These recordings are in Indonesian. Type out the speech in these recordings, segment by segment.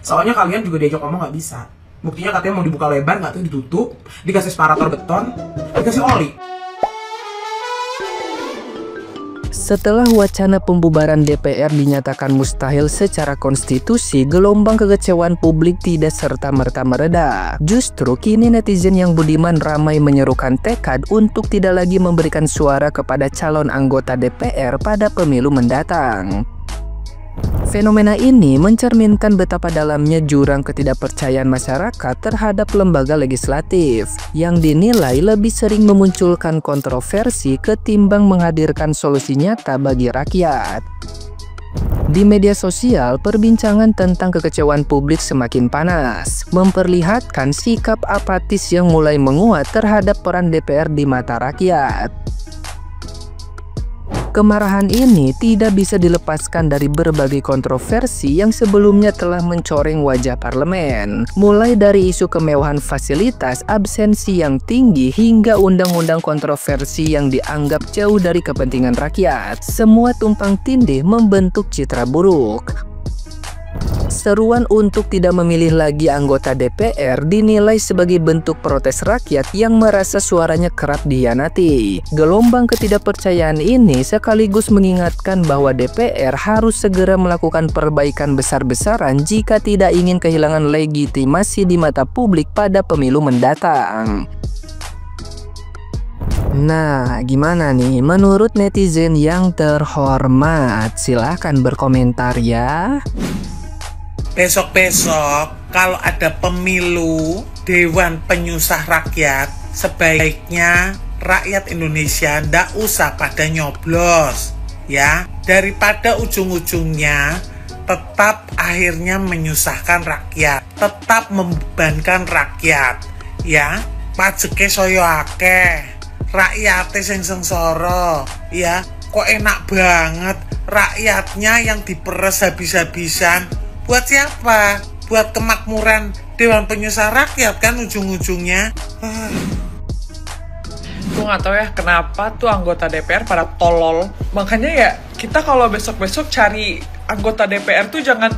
Soalnya kalian juga diajak ngomong nggak bisa. Buktinya katanya mau dibuka lebar, nggak tahu ditutup, dikasih separator beton, dikasih oli. Setelah wacana pembubaran DPR dinyatakan mustahil secara konstitusi, gelombang kekecewaan publik tidak serta-merta mereda. Justru kini netizen yang budiman ramai menyerukan tekad untuk tidak lagi memberikan suara kepada calon anggota DPR pada pemilu mendatang. Fenomena ini mencerminkan betapa dalamnya jurang ketidakpercayaan masyarakat terhadap lembaga legislatif yang dinilai lebih sering memunculkan kontroversi ketimbang menghadirkan solusi nyata bagi rakyat. Di media sosial, perbincangan tentang kekecewaan publik semakin panas, memperlihatkan sikap apatis yang mulai menguat terhadap peran DPR di mata rakyat. Kemarahan ini tidak bisa dilepaskan dari berbagai kontroversi yang sebelumnya telah mencoreng wajah parlemen, mulai dari isu kemewahan fasilitas, absensi yang tinggi, hingga undang-undang kontroversi yang dianggap jauh dari kepentingan rakyat. Semua tumpang tindih membentuk citra buruk. Seruan untuk tidak memilih lagi anggota DPR dinilai sebagai bentuk protes rakyat yang merasa suaranya kerap dikhianati. Gelombang ketidakpercayaan ini sekaligus mengingatkan bahwa DPR harus segera melakukan perbaikan besar-besaran jika tidak ingin kehilangan legitimasi di mata publik pada pemilu mendatang. Nah, gimana nih menurut netizen yang terhormat? Silahkan berkomentar ya. Besok-besok kalau ada pemilu Dewan Penyusah Rakyat, sebaiknya rakyat Indonesia ndak usah pada nyoblos ya, daripada ujung-ujungnya tetap akhirnya menyusahkan rakyat, tetap membebankan rakyat ya. Pajeke saya akeh, rakyate sing sengsara ya. Kok enak banget rakyatnya yang diperes habis-habisan. Buat siapa? Buat kemakmuran Dewan Penyusah Rakyat kan ujung-ujungnya. Gue gak tahu ya kenapa tuh anggota DPR pada tolol. Makanya ya kita kalau besok-besok cari anggota DPR tuh jangan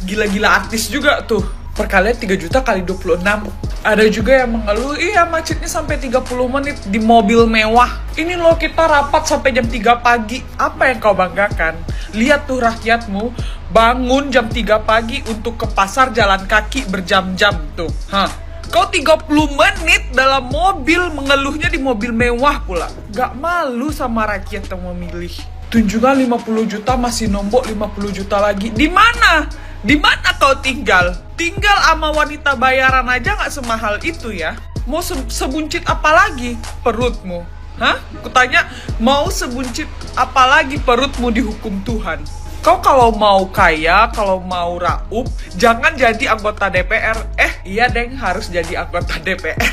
gila-gila artis juga tuh. Perkalian 3 juta kali 26. Ada juga yang mengeluh, iya macetnya sampai 30 menit di mobil mewah. Ini loh kita rapat sampai jam 3 pagi. Apa yang kau banggakan? Lihat tuh rakyatmu bangun jam 3 pagi untuk ke pasar jalan kaki berjam-jam tuh. Kau 30 menit dalam mobil, mengeluhnya di mobil mewah pula. Gak malu sama rakyat yang memilih. Tunjukkan 50 juta masih nombok 50 juta lagi. Di mana? Di mana kau tinggal? Tinggal sama wanita bayaran aja gak semahal itu ya. Mau sebuncit apa lagi perutmu? Kutanya, mau sebuncit apa lagi perutmu dihukum Tuhan? Kau kalau mau kaya, kalau mau raup, jangan jadi anggota DPR. Iya deng, harus jadi anggota DPR.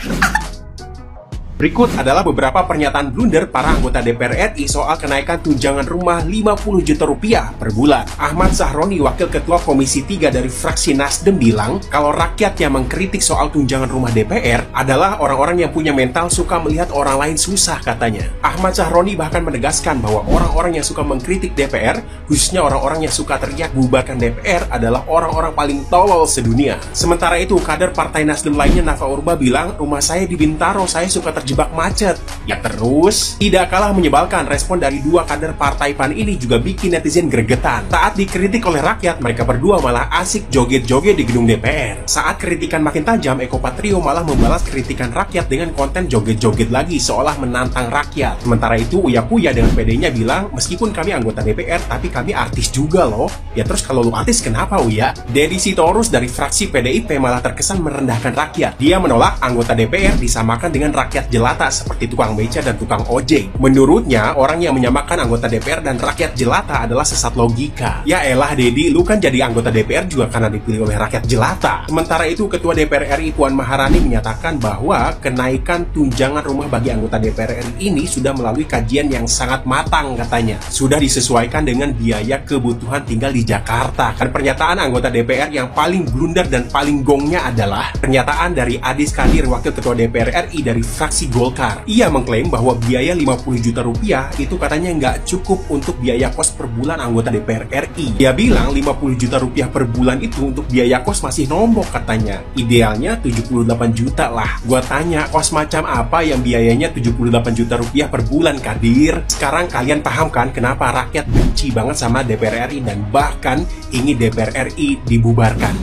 Berikut adalah beberapa pernyataan blunder para anggota DPR RI soal kenaikan tunjangan rumah 50 juta rupiah per bulan. Ahmad Sahroni, Wakil Ketua Komisi 3 dari fraksi Nasdem bilang kalau rakyat yang mengkritik soal tunjangan rumah DPR adalah orang-orang yang punya mental suka melihat orang lain susah katanya. Ahmad Sahroni bahkan menegaskan bahwa orang-orang yang suka mengkritik DPR, khususnya orang-orang yang suka teriak bubarkan DPR adalah orang-orang paling tolol sedunia. Sementara itu, kader Partai Nasdem lainnya Nafa Urba bilang, rumah saya di Bintaro, saya suka terjebak macet. Ya terus, tidak kalah menyebalkan, respon dari dua kader Partai PAN ini juga bikin netizen gregetan. Saat dikritik oleh rakyat, mereka berdua malah asik joget-joget di gedung DPR. Saat kritikan makin tajam, Eko Patrio malah membalas kritikan rakyat dengan konten joget-joget lagi seolah menantang rakyat. Sementara itu, Uya Kuya dengan PD-nya bilang, meskipun kami anggota DPR, tapi kami artis juga loh. Ya terus kalau lu artis kenapa Uya? Deddy Sitorus dari fraksi PDIP malah terkesan merendahkan rakyat. Dia menolak anggota DPR disamakan dengan rakyat jelata seperti tukang beca dan tukang ojek. Menurutnya, orang yang menyamakan anggota DPR dan rakyat jelata adalah sesat logika. Ya elah Dedi, lu kan jadi anggota DPR juga karena dipilih oleh rakyat jelata. Sementara itu, Ketua DPR RI Puan Maharani menyatakan bahwa kenaikan tunjangan rumah bagi anggota DPR RI ini sudah melalui kajian yang sangat matang katanya. Sudah disesuaikan dengan biaya kebutuhan tinggal di Jakarta. Dan pernyataan anggota DPR yang paling blunder dan paling gongnya adalah pernyataan dari Adis Kadir, Wakil Ketua DPR RI dari fraksi fraksi Golkar. Ia mengklaim bahwa biaya 50 juta rupiah itu katanya nggak cukup untuk biaya kos per bulan anggota DPR RI. Dia bilang 50 juta rupiah per bulan itu untuk biaya kos masih nombok katanya. Idealnya 78 juta lah. Gua tanya, kos macam apa yang biayanya 78 juta rupiah per bulan, Kadir? Sekarang kalian paham kan kenapa rakyat benci banget sama DPR RI dan bahkan ingin DPR RI dibubarkan?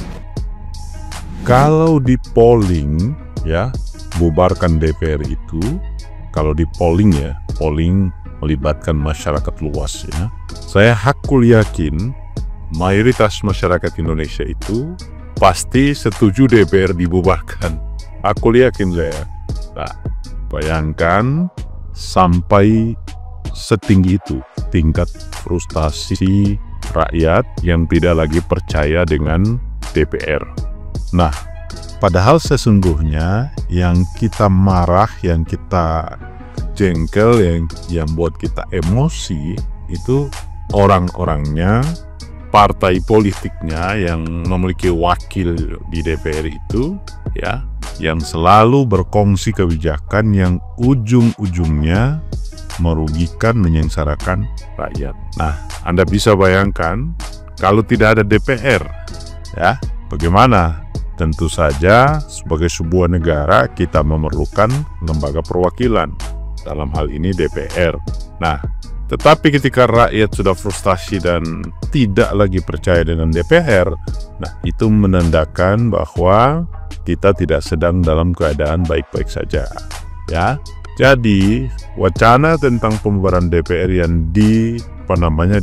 Kalau di polling ya, bubarkan DPR itu, kalau di polling ya, polling melibatkan masyarakat luas ya, saya hakul yakin mayoritas masyarakat Indonesia itu pasti setuju DPR dibubarkan. Aku yakin saya. Nah, bayangkan sampai setinggi itu tingkat frustasi rakyat yang tidak lagi percaya dengan DPR. Nah, padahal sesungguhnya yang kita marah, yang kita jengkel, yang buat kita emosi itu orang-orangnya, partai politiknya yang memiliki wakil di DPR itu ya, yang selalu berkongsi kebijakan yang ujung-ujungnya merugikan, menyengsarakan rakyat. Nah, Anda bisa bayangkan kalau tidak ada DPR ya, bagaimana? Tentu saja sebagai sebuah negara kita memerlukan lembaga perwakilan, dalam hal ini DPR. Nah, tetapi ketika rakyat sudah frustasi dan tidak lagi percaya dengan DPR, nah itu menandakan bahwa kita tidak sedang dalam keadaan baik-baik saja ya. Jadi wacana tentang pembubaran DPR yang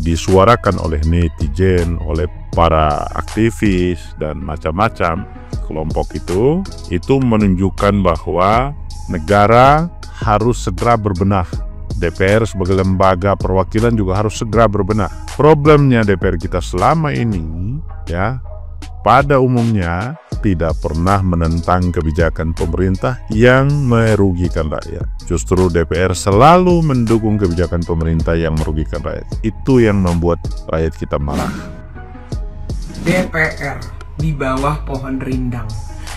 disuarakan oleh netizen, oleh para aktivis dan macam-macam kelompok itu menunjukkan bahwa negara harus segera berbenah. DPR sebagai lembaga perwakilan juga harus segera berbenah. Problemnya DPR kita selama ini ya, pada umumnya tidak pernah menentang kebijakan pemerintah yang merugikan rakyat. Justru DPR selalu mendukung kebijakan pemerintah yang merugikan rakyat. Itu yang membuat rakyat kita marah. DPR di bawah pohon rindang.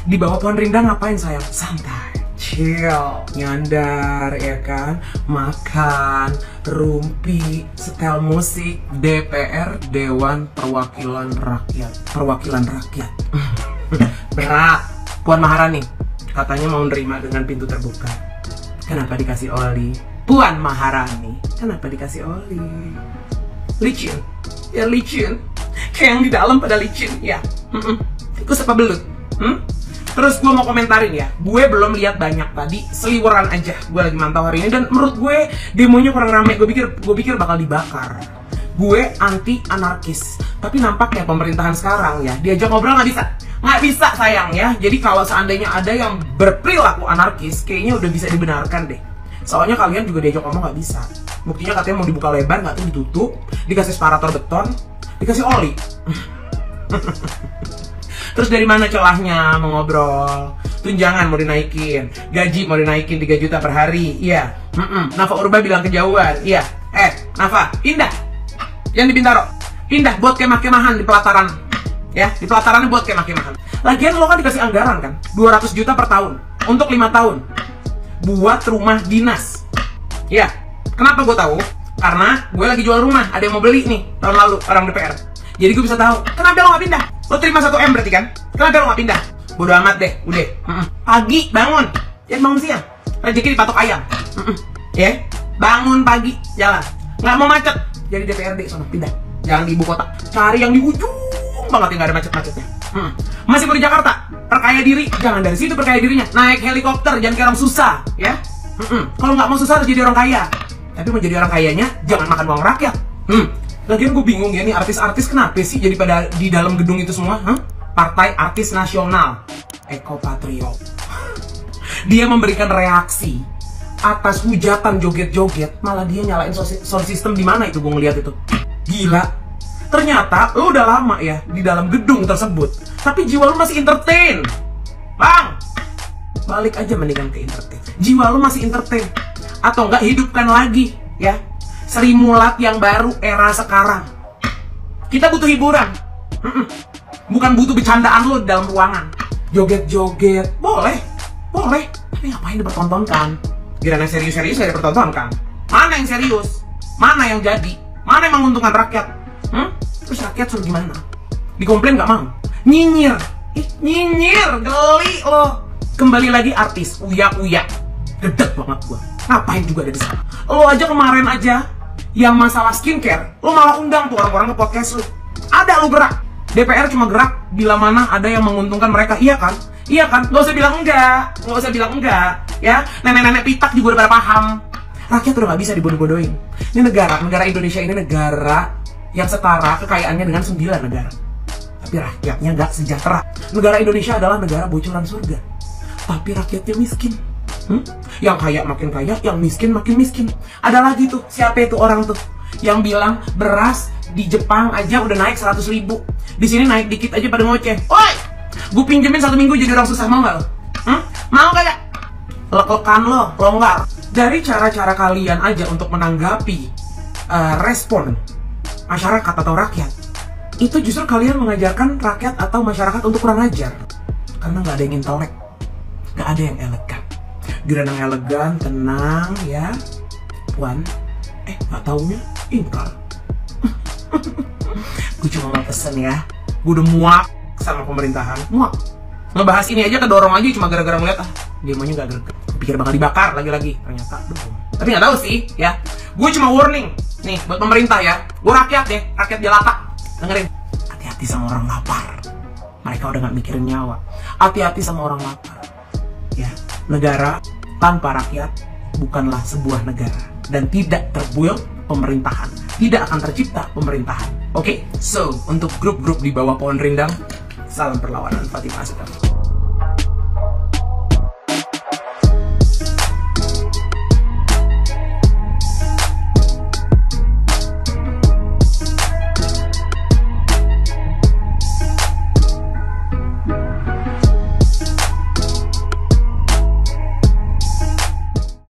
Di bawah pohon rindang ngapain sayang? Santai, chill, nyandar ya kan, makan, rumpi, setel musik. DPR, Dewan Perwakilan Rakyat. Perwakilan Rakyat. Berat. Puan Maharani katanya mau nerima dengan pintu terbuka. Kenapa dikasih oli? Puan Maharani kenapa dikasih oli? Licin. Ya licin. Kayak yang di dalam pada licin ya. Tikus apa belut? Terus gue mau komentarin ya, gue belum lihat banyak tadi, seliweran aja gue lagi mantau hari ini, dan menurut gue demonya kurang rame. Gue pikir bakal dibakar. Gue anti anarkis, tapi nampaknya pemerintahan sekarang ya, diajak ngobrol nggak bisa sayang ya. Jadi kalau seandainya ada yang berperilaku anarkis, kayaknya udah bisa dibenarkan deh. Soalnya kalian juga diajak ngomong nggak bisa. Buktinya katanya mau dibuka lebar, nggak tuh ditutup, dikasih separator beton, dikasih oli. Terus dari mana celahnya mau ngobrol? Tunjangan mau dinaikin, gaji mau dinaikin 3 juta per hari, iya. Nafa Urba bilang kejauhan, iya. Nafa, pindah. Yang di Bintaro, pindah buat kemah-kemahan di pelataran. Ya, di pelatarannya buat kemah-kemahan. Lagian lo kan dikasih anggaran kan, 200 juta per tahun, untuk 5 tahun. Buat rumah dinas. Iya, kenapa gue tahu? Karena gue lagi jual rumah, ada yang mau beli nih, tahun lalu, orang DPR. Jadi gue bisa tahu, kenapa lo gak pindah? Lo terima 1M berarti kan? Kenapa lo gak pindah? Bodo amat deh, udah. Pagi bangun, jangan bangun siang. Rezeki dipatok ayam. Ya, bangun pagi, jalan. Nggak mau macet, jadi DPRD sono pindah. Jangan di ibu kota, cari yang di ujung banget yang nggak ada macet-macetnya. Masih mau di Jakarta, perkaya diri, jangan dari situ perkaya dirinya. Naik helikopter, jangan kayak orang susah, ya. Kalau nggak mau susah harus jadi orang kaya. Tapi mau jadi orang kayanya, jangan makan uang rakyat. Lagian gue bingung ya nih, artis-artis kenapa sih jadi pada di dalam gedung itu semua? Partai Artis Nasional, Eko Patriot. Dia memberikan reaksi atas hujatan joget-joget, malah dia nyalain sound system. Di mana itu gue ngeliat itu? Gila. Ternyata lo udah lama ya di dalam gedung tersebut, tapi jiwa lo masih entertain. Bang, balik aja mendingan ke entertain. Jiwa lo masih entertain. Atau enggak, hidupkan lagi ya Sri Mulat yang baru era sekarang. Kita butuh hiburan, bukan butuh bercandaan lo di dalam ruangan. Joget-joget boleh, boleh, Tapi ngapain dipertontonkan? Giliran yang serius-serius saya dipertontonkan. Mana yang serius? Mana yang jadi? Mana yang menguntungkan rakyat? Terus rakyat suruh gimana? Dikomplain gak mau? Nyinyir. Nyinyir, geli lo. Kembali lagi artis, uya-uya. Gedek banget gua. Ngapain juga ada di sana? Lo aja kemarin aja yang masalah skincare, lo malah undang tuh orang-orang ke podcast lo. Ada lo gerak. DPR cuma gerak bila mana ada yang menguntungkan mereka, iya kan? Iya kan? Gak usah bilang enggak. Gak usah bilang enggak. Ya, nenek-nenek pitak juga udah pada paham. Rakyat udah gak bisa dibodoh-bodohin. Ini negara Indonesia ini negara yang setara kekayaannya dengan 9 negara. Tapi rakyatnya gak sejahtera. Negara Indonesia adalah negara bocoran surga. Tapi rakyatnya miskin. Yang kaya makin kaya, yang miskin makin miskin. Ada lagi tuh, siapa itu orang tuh yang bilang beras di Jepang aja udah naik 100.000. Di sini naik dikit aja pada ngoceh. Oi, gue pinjemin 1 minggu jadi orang susah, mau gak lo? Mau gak? Lek-lekan lo, longgar. Dari cara-cara kalian aja untuk menanggapi respon masyarakat atau rakyat, itu justru kalian mengajarkan rakyat atau masyarakat untuk kurang ajar. Karena nggak ada yang intelek, nggak ada yang elegan. Giliran yang elegan, tenang ya, Puan. Nggak taunya ingkar. Gue cuma mau pesen ya, gue udah muak sama pemerintahan, muak. Ngebahas ini aja kedorong aja cuma gara-gara ngeliat demonya nggak greget. Pikir bakal dibakar lagi-lagi, ternyata belum. Tapi nggak tahu sih ya. Gue cuma warning nih buat pemerintah ya. Gue rakyat ya, rakyat jelata. Dengerin, hati-hati sama orang lapar. Mereka udah nggak mikirin nyawa. Hati-hati sama orang lapar. Ya, negara tanpa rakyat bukanlah sebuah negara dan tidak terbuild pemerintahan. Tidak akan tercipta pemerintahan. Oke? So, untuk grup-grup di bawah pohon rindang, salam perlawanan Fatimah Asghar.